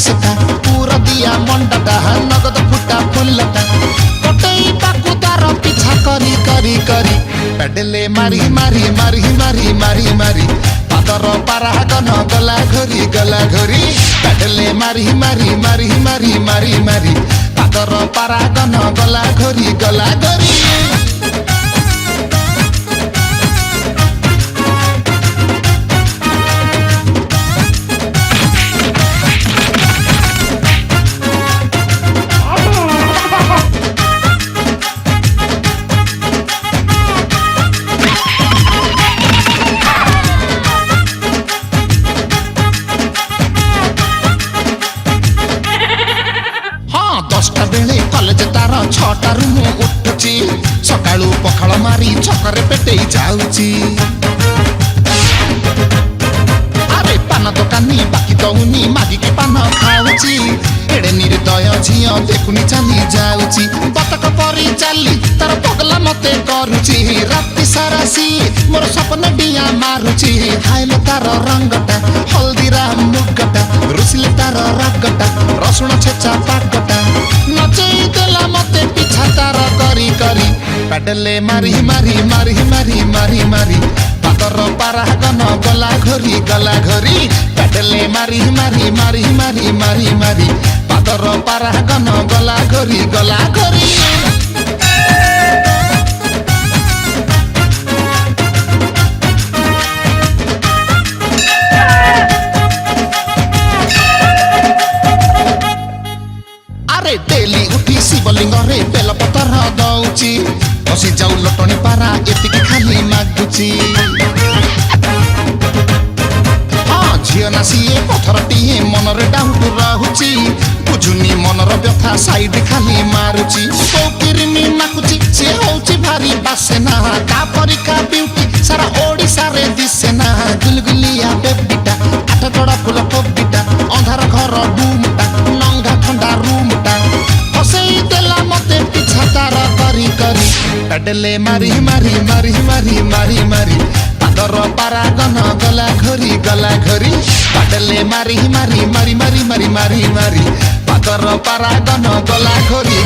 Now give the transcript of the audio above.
सेटा पूरा दिया मंडटा नगद फुटा फुलटा कटई ताकू तार पीछा करी करी करी पेडले मारी मारी मारी मारी मारी मारी पादर पारागन गला घोरी पेडले मारी मारी मारी मारी मारी मारी पादर पारागन गला घोरी कॉलेज तार 6टारू मु उठुची सकाळू पखाळ मारी छकरे पेटेई जाउची अरे पान दोकानी बाकी दउनी मागी के पान खाउची एडे निर्दय झियो देखुनी चली जाउची बतक परी चली तार पगला मते करूची राति सारा सी मोर सपन डिया मारुची खाइले तार रंगटा हल्दीराम मुगटा रुसिले तार रागटा रसुण छेचा पागटा नचई देला मते पिछा तार करी करी पेडले मारी मारी मारी मारी मारी मारी पादर पारागन गला घोरी पेडले मारी मारी मारी मारी मारी मारी पादर पारागन गला घोरी अरे डेली उठी शिवलिंग रे बेलपतर दउची बसी जाऊ लटणी पारा एतिकी खाली मागुची हाँ झियो नासिए पथरटीए मनरे डाउट रहुची बुझुनी मनर व्यथा साइड खाली मारुची कोकिरिनी माकुची से होची भारी बासेना का परिका ब्यूटी सारा ओडिसा रे दिसेना गुलगुलिया बेबिटा आठ गड़ा फुल कोबिटा अंधार घर डूमटा नंगा ठंडा रूमटा हसई देला मते पिछा तार करी करी पेडले मारी मारी मारी मारी मारी मारी पादर पारागन गला घोरी पेडले मारी मारी मारी मारी मारी मारी मारी पादर पारागन गला घोरी